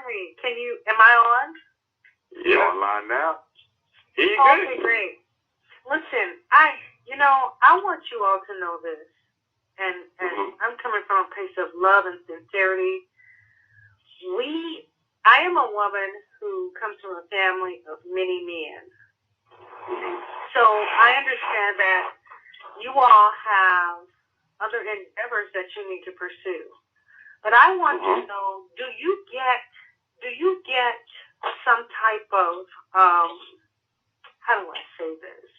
me. Am I on? You're online now. Here you Okay, great. Listen, I want you all to know this. And I'm coming from a place of love and sincerity. I am a woman who comes from a family of many men. So I understand that you all have other endeavors that you need to pursue. But I want to know, do you get some type of, how do I say this?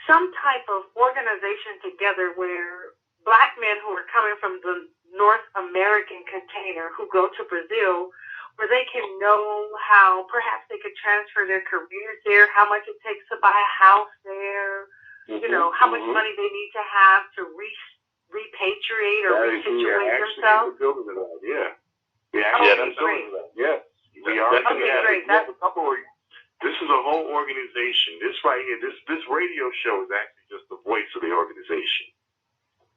Some type of organization together where black men who are coming from the North American container who go to Brazil, where they can know how perhaps they could transfer their careers there, how much it takes to buy a house there, how much money they need to have to repatriate or resituate themselves. Yeah. We actually building that. Yes. We are. Okay, great. This is a whole organization. This right here, this radio show is actually just the voice of the organization.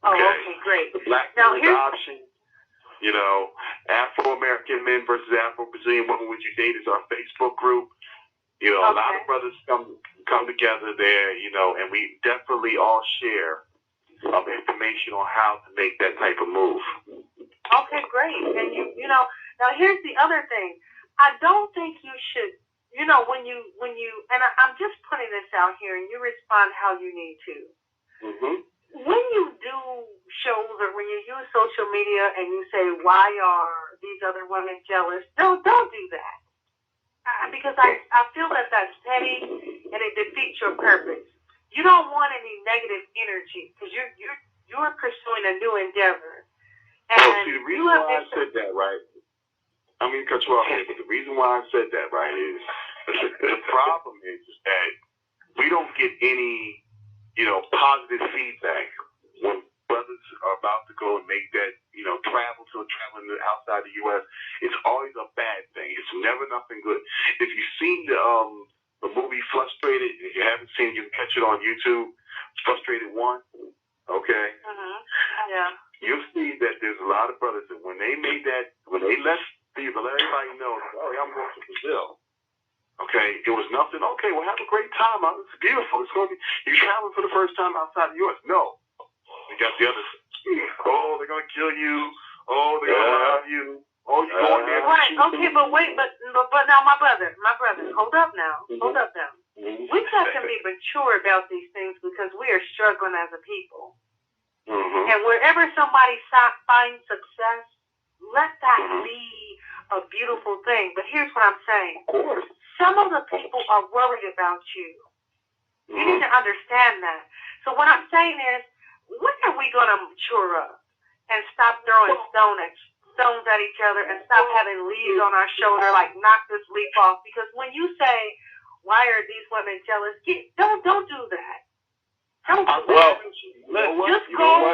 Okay, great. The Black Men's Option, Afro-American Men versus Afro-Brazilian Women Would You Date is our Facebook group. A lot of brothers come together there, and we definitely all share information on how to make that type of move. Okay, great. And now here's the other thing. I don't think you should, when you, and I'm just putting this out here, and you respond how you need to. When you do shows or when you use social media and you say, why are these other women jealous? No, don't do that. Because I feel that that's petty and it defeats your purpose. You don't want any negative energy because you're pursuing a new endeavor. And the reason why I said that, right? I mean, cut you off here, but the reason why I said that, right, is the problem is that we don't get any, positive feedback when brothers are about to go and make that, traveling outside the U.S. It's always a bad thing. It's never nothing good. If you've seen the movie Frustrated, if you haven't seen it, you can catch it on YouTube. Frustrated 1, okay? Yeah. You'll see that there's a lot of brothers that when they let everybody know, oh, I'm going to Brazil. Okay, it was nothing. Okay, well, have a great time. It's beautiful. It's going to be. You traveling for the first time outside the U.S. No, we got the other. Oh, they're going to kill you. Oh, they're going to rob you. Oh, you're going there. Right. Okay, but wait, but now, my brother, hold up now. We've got to be mature about these things because we are struggling as a people. And wherever somebody finds success, let that be a beautiful thing. But here's what I'm saying. Of course. Some of the people are worried about you. You need to understand that. So what I'm saying is, when are we going to mature up and stop throwing stones at each other and stop having leaves on our shoulder, like knock this leaf off? Because when you say, why are these women jealous? Don't do that. Don't do that. Just go.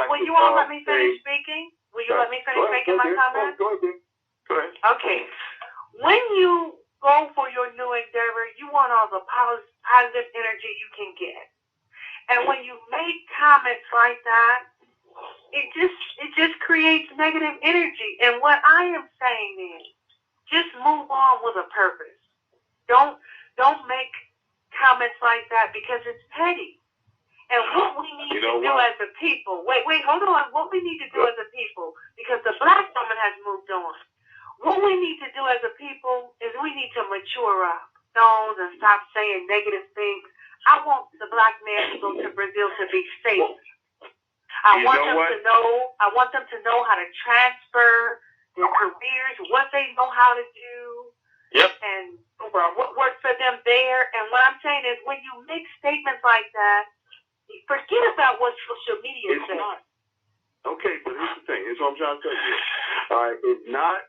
Will you all let me finish speaking? Will you let me finish making my comments? Go ahead. Okay. When you go for your new endeavor, you want all the positive energy you can get. And when you make comments like that, it just creates negative energy. And what I am saying is, just move on with a purpose. Don't make comments like that because it's petty. And what we need to do as a people, wait, hold on. What we need to do as a people, because the black woman has moved on. What we need to do as a people is we need to mature up, and stop saying negative things. I want the black man to go to Brazil to be safe. I want them to know how to transfer their careers, what they know how to do. Yep. And what works for them there. And what I'm saying is, when you make statements like that, forget about what social media says. Okay, but here's the thing. Here's what I'm trying to tell you. All right, it's not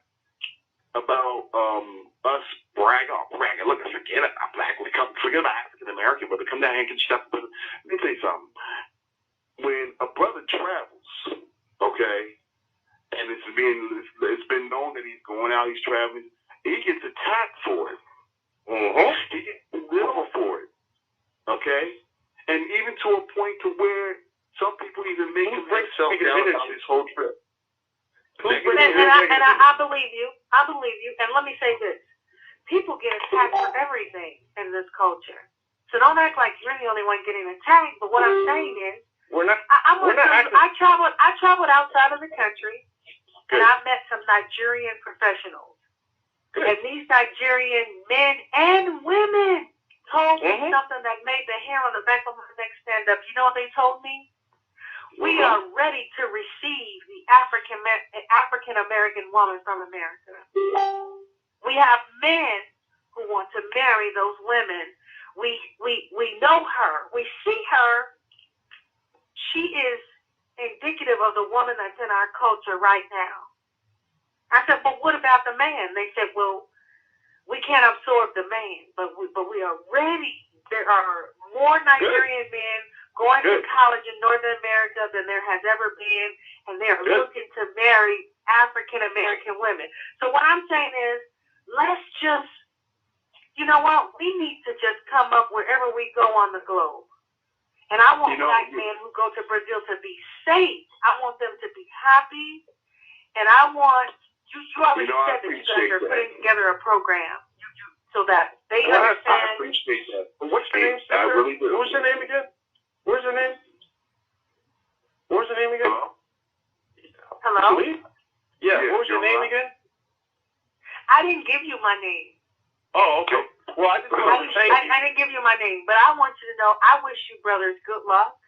about us bragging. Look, forget it. I'm black. Forget about African American, but come down here and get your stuff. Let me tell you something. When a brother travels, okay, and it's been known that he's going out, he's traveling, he gets attacked for it. He gets belittled for it. Okay, and even to a point to where some people even make themselves down about this whole trip. I believe you. I believe you. And let me say this. People get attacked for everything in this culture. So don't act like you're the only one getting attacked. But what I'm saying is, I traveled outside of the country, and I met some Nigerian professionals. Good. And these Nigerian men and women told me something that made the hair on the back of my neck stand up. You know what they told me? We are ready to receive the African American woman from America. We have men who want to marry those women. We know her. We see her. She is indicative of the woman that's in our culture right now. I said, but what about the man? They said, well, we can't absorb the man, but we are ready. There are more Nigerian men going to college in Northern America than there has ever been, and they're looking to marry African American women. So what I'm saying is, let's just, you know what? We need to just come up wherever we go on the globe. And I want black men who go to Brazil to be safe. I want them to be happy, and I want. You already said that you guys are putting together a program so that they understand. I appreciate that. What's your name, sir? I really do. What's your name again? What's your name? What's your name again? Hello? Yeah, what was your name again? I didn't give you my name. Oh, okay. Well, I just want to thank you. I didn't give you my name, but I want you to know I wish you brothers good luck,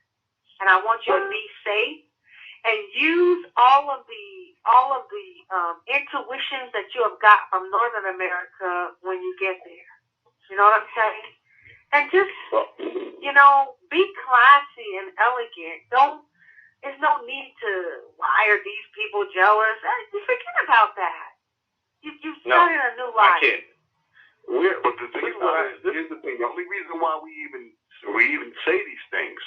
and I want you to be safe and use all of the intuitions that you have got from Northern America when you get there. You know what I'm saying? And just, be classy and elegant. There's no need to, why are these people jealous? Forget about that. You've started a new life. I can't. But the thing is, here's the thing. The only reason why we even say these things,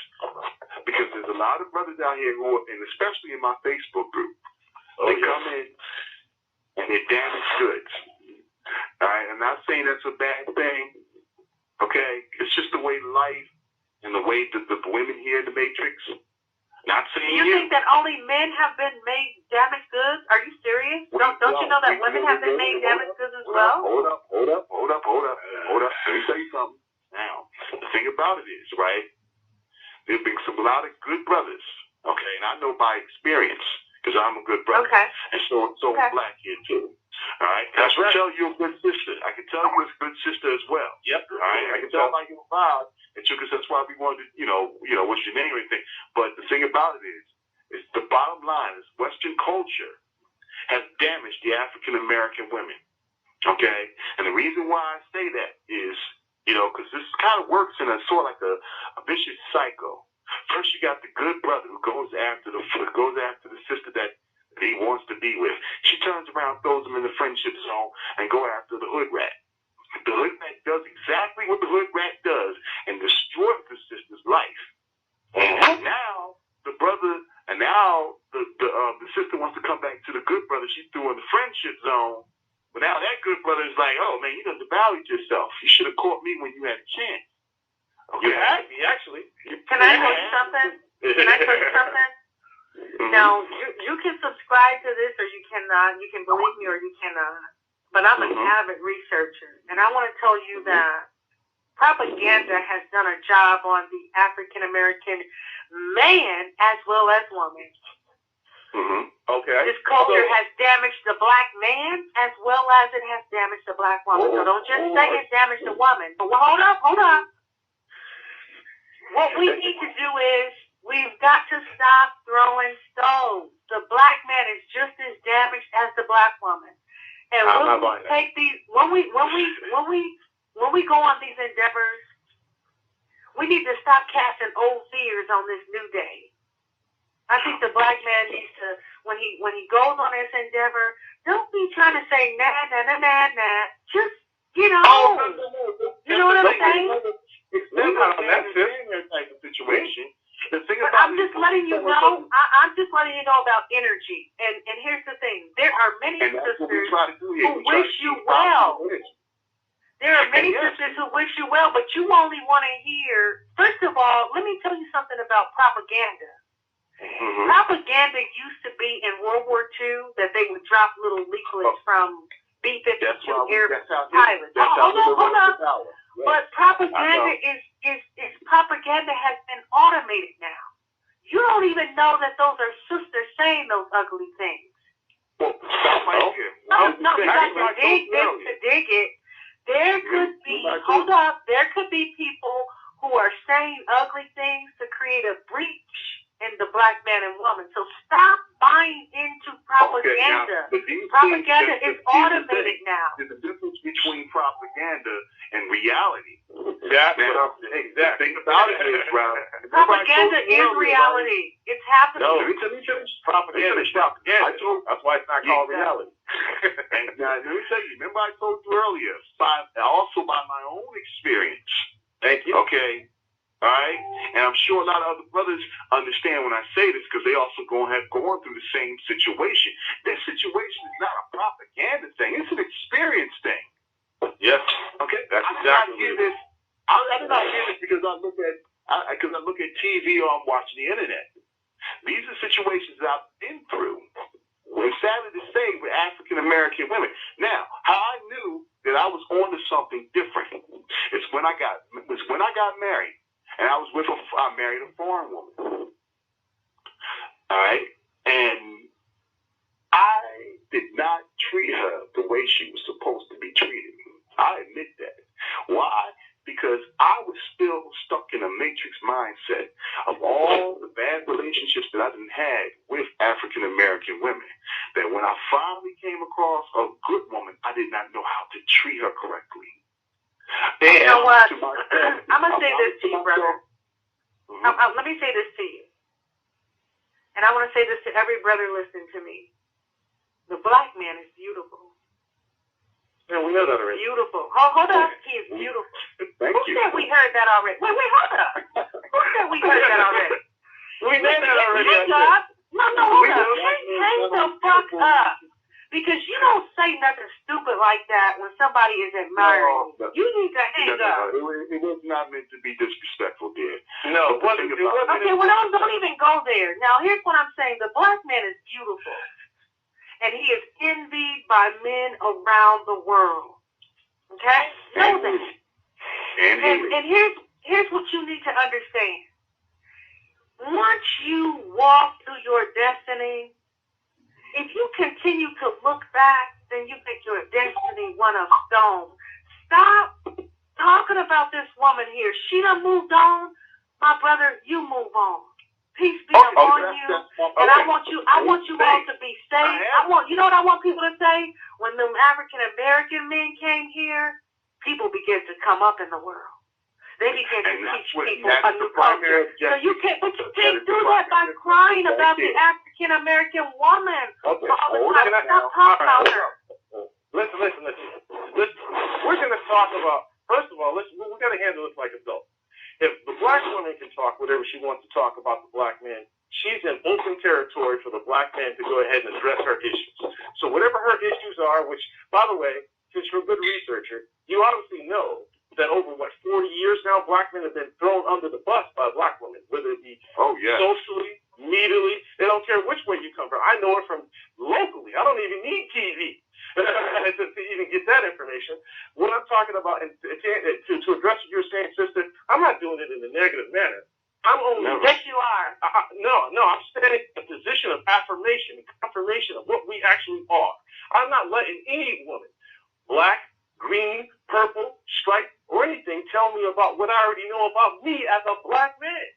because there's a lot of brothers out here who, and especially in my Facebook group, they come in and they're damaged goods. All right, I'm not saying that's a bad thing. Okay, it's just the way life and the way the women here in the Matrix. Not saying you think that only men have been made damaged goods? Are you serious? Don't you know that women have been made damaged goods as well? Hold up. Let me tell you something. Now, the thing about it is, right, there's been a lot of good brothers, okay, and I know by experience, because I'm a good brother. Okay. And so I'm black here, too. All right? That's right. I can tell you're a good sister. I can tell you're a good sister as well. Yep. All right? I can tell by your vibe, and because that's why we wanted to, what's your name or anything. But the thing about it is the bottom line is Western culture has damaged the African American women. Okay? And the reason why I say that is, because this kind of works in a sort of like a vicious cycle. First, you got the good brother who goes after the sister that he wants to be with. She turns around, throws him in the friendship zone, and go after the hood rat. The hood rat does exactly what the hood rat does and destroys the sister's life. And now the sister wants to come back to the good brother she threw in the friendship zone. But now that good brother is like, oh man, you done devalued yourself. You should have caught me when you had a chance. Okay. You had me, actually. Can I tell you something? Now, you can subscribe to this or you cannot. You can believe me or you cannot. But I'm an avid researcher. And I want to tell you that propaganda has done a job on the African American man as well as woman. Okay. This culture has damaged the black man as well as it has damaged the black woman. So don't just say it damaged the woman. But hold up. What we need to do is we've got to stop throwing stones. The black man is just as damaged as the black woman. And when we take these, when we go on these endeavors, we need to stop casting old fears on this new day. I think the black man needs to, when he goes on this endeavor, don't be trying to say nah. Just you know what I'm saying? It's not that type of situation. I'm just letting you know. I'm just letting you know about energy. And here's the thing: there are many sisters who wish you well. There are many sisters who wish you well, but you only want to hear. First of all, let me tell you something about propaganda. Propaganda used to be in World War II that they would drop little leaflets from B-52 air pilots. Hold on. Yes. But propaganda is propaganda has been automated now. You don't even know that those are sisters saying those ugly things. Well, stop right here. No, you got to dig this to dig it. There could be, there could be people who are saying ugly things to create a breach in the black man and woman. So stop buying into propaganda. Propaganda is automated now. There's a difference between propaganda and reality. Exactly. The thing about it is, propaganda is reality. It's happening. No, propaganda is propaganda. That's why it's not called reality. And now, let me tell you, remember I told you earlier, also by my own experience. Thank you. Okay. All right? And I'm sure a lot of other brothers understand when I say this because they also gone through the same situation. This situation is not a propaganda thing. It's an experience thing. Yes. Okay? That's exactly I did not hear this because I look at TV or I'm watching the internet. These are situations that I've been through. It's sadly to say with African American women. Now, how I knew that I was on to something different is when I got married. And I married a foreign woman. All right? And I did not treat her the way she was supposed to be treated. I admit that. Why? Because I was still stuck in a matrix mindset of all the bad relationships that I done had with African American women. That when I finally came across a good woman, I did not know how to treat her correctly. You know what? I'm going to say this to you, brother. Let me say this to you. And I want to say this to every brother listening to me. The black man is beautiful. Yeah, we know that already. Beautiful. Hold up. He is beautiful. Thank you. Who said we heard that already? Wait, hold up. Who said we heard that already? We know that already. Hang up. No, hold up. Hang the fuck up. Because you don't say nothing stupid like that when somebody is admiring you. You need to hang up. It was not meant to be disrespectful, dear. No. Okay, well, don't even go there. Now, here's what I'm saying. The black man is beautiful. And he is envied by men around the world. Okay? Know that. And here's what you need to understand. Once you walk through your destiny, if you continue to look back, then you make your destiny one of stone. Stop talking about this woman here. She done moved on. My brother, you move on. Peace be upon you. And I want you all to be safe. You know what I want people to say? When the African American men came here, people began to come up in the world. They began to teach people a new culture. So you can't do that by crying about the African American woman all the time. Stop talking about her. Listen. We're going to talk about, first of all, we're going to handle this like adults. If the black woman can talk whatever she wants to talk about the black man, she's in open territory for the black man to go ahead and address her issues. So whatever her issues are, which, by the way, since you're a good researcher, you obviously know that over, 40 years now, black men have been thrown under the bus by black women, whether it be socially, medially. They don't care which way you come from. I know it from locally. I don't even need TV to even get that information. What I'm talking about, and to address what you're saying, sister, I'm not doing it in a negative manner. I'm only... Yes, you are. No, I'm standing in a position of affirmation, confirmation of what we actually are. I'm not letting any woman, black, green, purple, striped, or anything tell me about what I already know about me as a black man.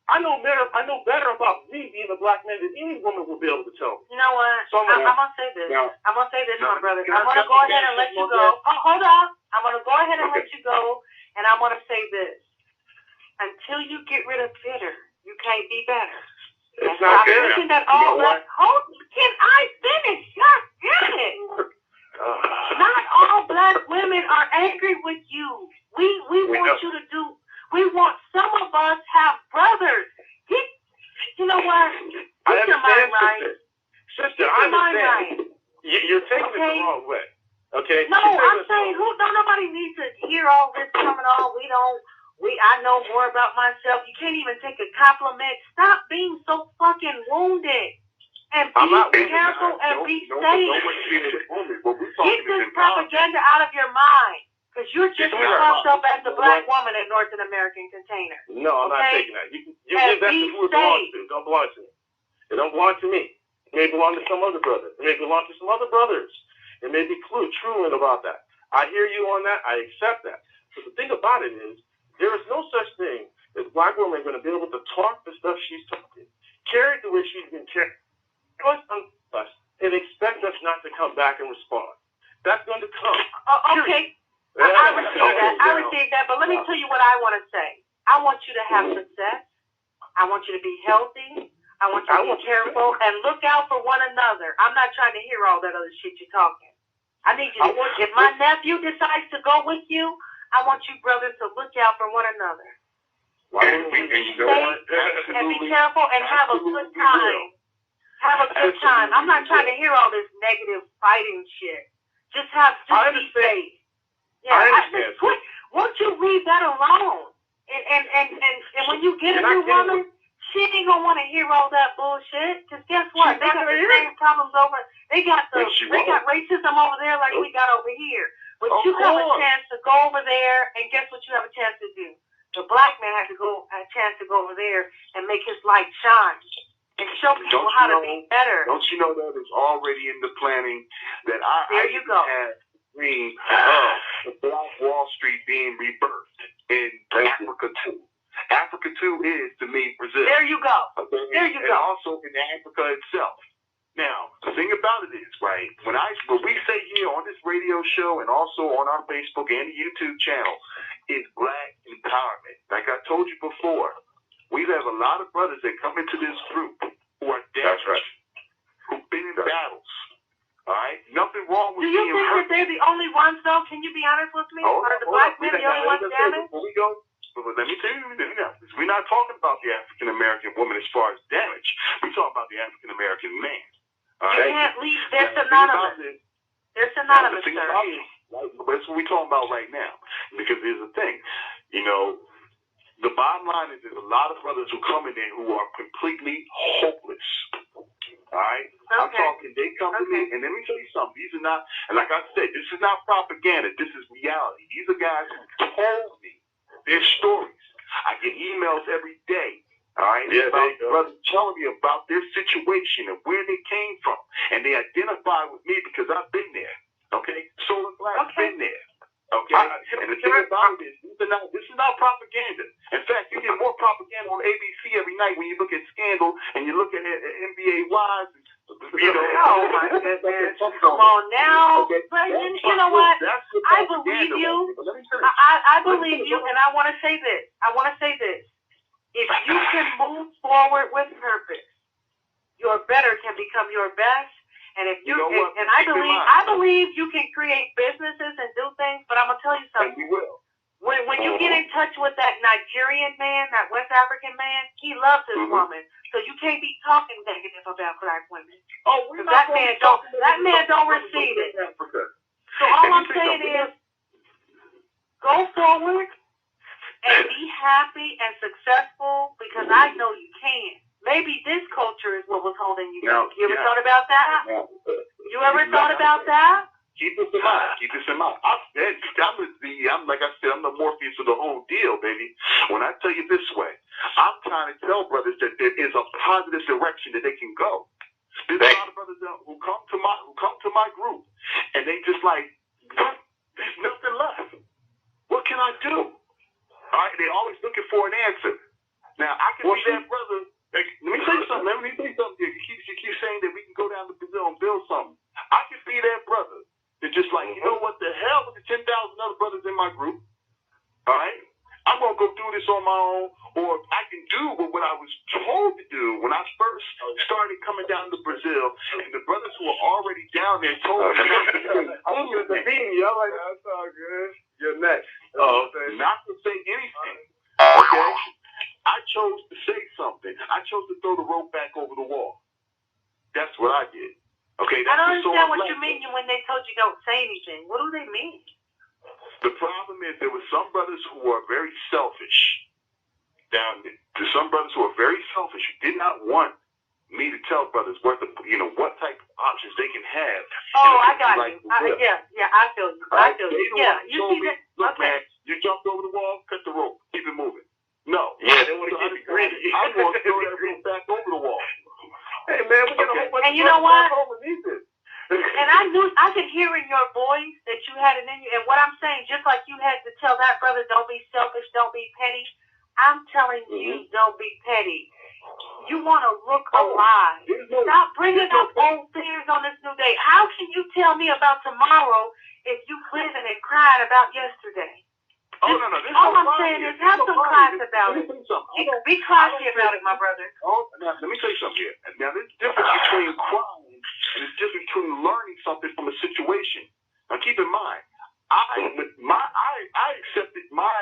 I know better about me being a black man than any woman will be able to tell me. You know what? So I'm going to say this. I'm going to say this, my brother. I'm going to go ahead and let you go. Hold on. I'm going to go ahead and let you go, and I'm going to say this. Until you get rid of bitter, you can't be better. It's not good. Can I finish? God damn it. Not all black women are angry with you. We want you to do. We want some of us have brothers. You know what? I understand, right. Sister, I understand. You're taking it the wrong way. Okay. No, I'm saying don't nobody needs to hear all this coming on. I know more about myself. You can't even take a compliment. Stop being so fucking wounded. And be careful and be safe. Get this propaganda out of your mind. Because you're just as fucked up as the black woman in North American Container. No, I'm not taking that. You give that to who it belongs to. It don't belong to me. It don't belong to me. It may belong to some other brother. It may belong to some other brothers. It may be truant about that. I hear you on that. I accept that. But the thing about it is, there is no such thing as black women going to be able to talk the stuff she's talking, carry it the way she's been carried, us, and expect us not to come back and respond. That's going to come. Okay. I received that. But let me tell you what I want to say. I want you to have success. I want you to be healthy. I want you to be careful and look out for one another. I'm not trying to hear all that other shit you're talking. I need you to, if my nephew decides to go with you, I want you brothers to look out for one another. And you know what? And be careful and have a good time. Have a good time. I'm not trying to hear all this negative fighting shit. Just be safe. Yeah, I understand. Won't you leave that alone? And when you get a new woman, she ain't gonna want to hear all that bullshit. Cause guess what? They got the same problems over. They got racism over there like we got over here. But you have a chance to go over there, and guess what? You have a chance to do. The black man has a chance to go over there and make his light shine and show people how to be better. Don't you know that it's already in the planning that I had dream of the Black Wall Street being rebirthed in Africa too. Africa too is, to me, Brazil. There you go. Okay? There you go. And also in Africa itself. Now, the thing about it is, right, when we say here on this radio show and also on our Facebook and YouTube channel, is black empowerment. Like I told you before, we have a lot of brothers that come into this group who are damaged, who've been in battles. All right? Nothing wrong with being hurt. Do you think that they're the only ones, though? Can you be honest with me? Are the black men the only ones damaged? Before we go, let me tell you, we're not talking about the African-American woman as far as damage. We're talking about the African-American man. All right? You can't leave. They're synonymous. They're synonymous, sir. That's what we're talking about right now. Because here's the thing. You know, the bottom line is there's a lot of brothers who come in there who are completely hopeless. All right? Okay. I'm talking, they come to me, and let me tell you something. These are not, and like I said, this is not propaganda. This is reality. These are guys who told me their stories. I get emails every day. All right, about brothers telling me about their situation and where they came from, and they identify with me because I've been there. Okay, Soul and Black's been there. Okay, and the thing about it is, this is not propaganda. In fact, you get more propaganda on ABC every night when you look at Scandal and you look at NBA Wives. You know, oh my goodness! Come on now, but you know what? I believe you. I believe you, and I want to say this. If you can move forward with purpose, your better can become your best. And if you, and I believe you can create businesses and do things. But I'm gonna tell you something. And you will. When you get in touch with that Nigerian man, that West African man, he loves his woman. So you can't be talking negative about black women. Oh, because that man don't receive it. So all I'm saying is, go forward and be happy and successful, because I know you can. Maybe this culture is what was holding you back. You ever thought about that? You ever thought about that? Keep this in mind. Keep this in mind. I'm like I said, I'm the Morpheus of the whole deal, baby. When I tell you this way, I'm trying to tell brothers that there is a positive direction that they can go. There's a lot of brothers who come to my group, and they just like, what? There's nothing left. What can I do? All right, they're always looking for an answer. Now, I can be that brother. Let me tell you something. You keep saying that we can go down to Brazil and build something. I can be that brother. They're just like, you know what the hell with the 10,000 other brothers in my group? All right? I'm going to go do this on my own, or I can do what I was told to do when I first started coming down to Brazil, and the brothers who were already down there told me not to say anything. I'm like, that's all good. You're next. Not to say anything. Okay? I chose to say something. I chose to throw the rope back over the wall. That's what I did. Okay, I don't understand what you mean when they told you don't say anything. What do they mean? The problem is there were some brothers who were very selfish down there. There's some brothers who are very selfish who did not want me to tell brothers what type of options they can have. Oh, I got you. Yeah, I feel you. I feel you. Yeah, you see that? Look, Okay. man, you jumped over the wall, cut the rope, keep it moving. No. Yeah, they want to keep it greedy. I'm going to throw that rope back over the wall. Hey, man, we got a whole bunch And of you know what? home and need this. And I could hear in your voice that you had it in you. And what I'm saying, just like you had to tell that brother, don't be selfish, don't be petty, I'm telling you, don't be petty. You want to look alive. Stop bringing up old fears on this new day. How can you tell me about tomorrow if you living and crying about yesterday? Oh, no. All I'm saying is have some class about it. Be classy about it, my brother. Oh, now, let me tell you something here. Now, there's a difference between crying and there's a difference between learning something from a situation. Now, keep in mind, I accepted my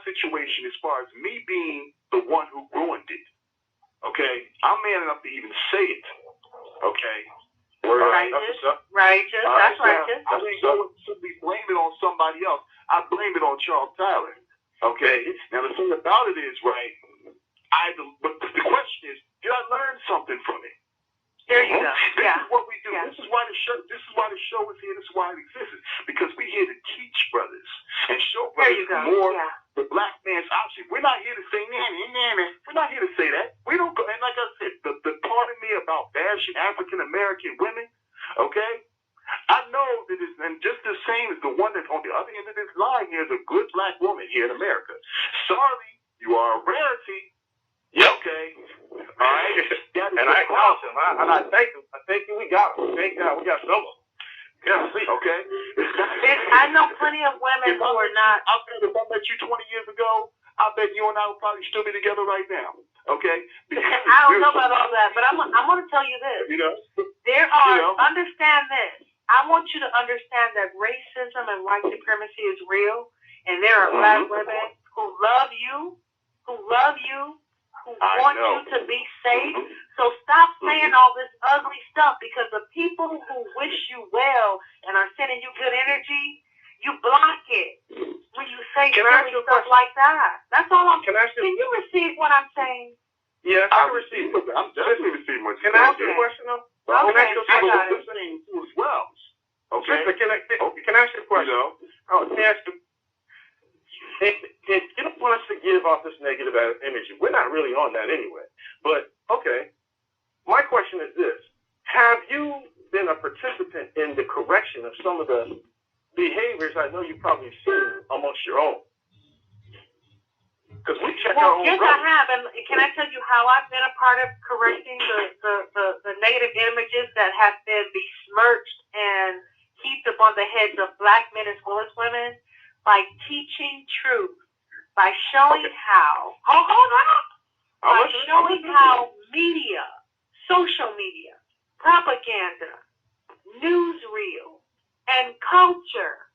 situation as far as me being the one who ruined it. Okay? I'm man enough to even say it. Okay? Righteous. That's righteous. I think no one should be blaming on somebody else. I blame it on Charles Tyler. Okay? Now, the thing about it is, right, but the question is, did I learn something from it? There you go. This is what we do. Yeah. This is why the show is here. This is why it exists. Because we're here to teach brothers and show brothers more the black man's option. We're not here to say nanny. We're not here to say that. We don't go. And like I said, the part of me about bashing African American women, okay? I know that it's and just the same as the one that's on the other end of this line here is a good black woman here in America. Sorry, you are a rarity. Yep. Okay. All right. And I acknowledge him. And I thank him. I thank you. We got him. Thank God. We got someone. Yeah, see. Okay. I know plenty of women who are not. I bet if I met you 20 years ago, I bet you and I would probably still be together right now. Okay. I don't know about all that, but I'm going to tell you this. You know. There are. Understand this. I want you to understand that racism and white supremacy is real, and there are black women who love you, who want you to be safe. So stop saying all this ugly stuff, because the people who wish you well and are sending you good energy, you block it when you say dirty stuff like that. That's all I'm saying. Can you receive what I'm saying? Yes, I can receive it. I'm definitely receiving what you're saying. Can I ask you a question, though? Okay, I got it. As well. Okay. Sister, can I ask you a question? Can I ask you? If you don't want us to give off this negative image, we're not really on that anyway. But, okay, my question is this. Have you been a participant in the correction of some of the behaviors I know you've probably seen amongst your own? Because we check our own yes, brothers. I have. And can I tell you how I've been a part of correcting the negative images that have been besmirched and heaped upon the heads of black men as well as women? By teaching truth, by showing how, by showing how media, social media, propaganda, newsreel, and culture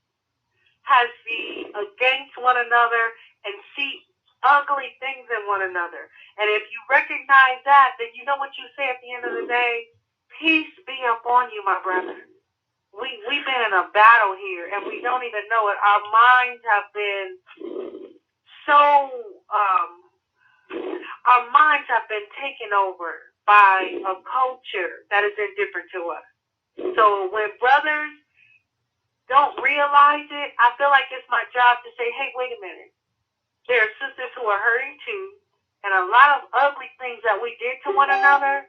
has been against one another and see ugly things in one another. And if you recognize that, then you know what you say at the end of the day, peace be upon you, my brother. We've been in a battle here, and we don't even know it. Our minds have been taken over by a culture that is indifferent to us. So when brothers don't realize it, I feel like it's my job to say, hey, wait a minute. There are sisters who are hurting too, and a lot of ugly things that we did to one another,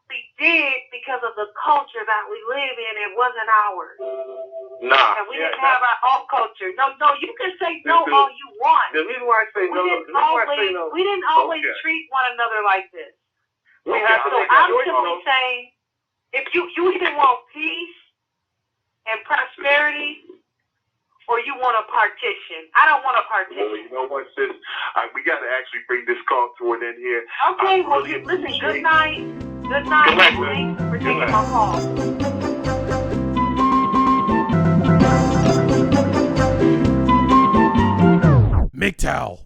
we did because of the culture that we live in. It wasn't ours. Nah. And we didn't have our own culture. No, you can say no all you want. The reason why I say no, we didn't always treat one another like this. We have to make I'm a choice, simply saying, if you either want peace and prosperity, or you want a partition. I don't want a partition. Well, you know what, sis? We got to actually bring this call to an end here. Okay, listen, good night. Good night. Thanks for taking my call. MGTOW.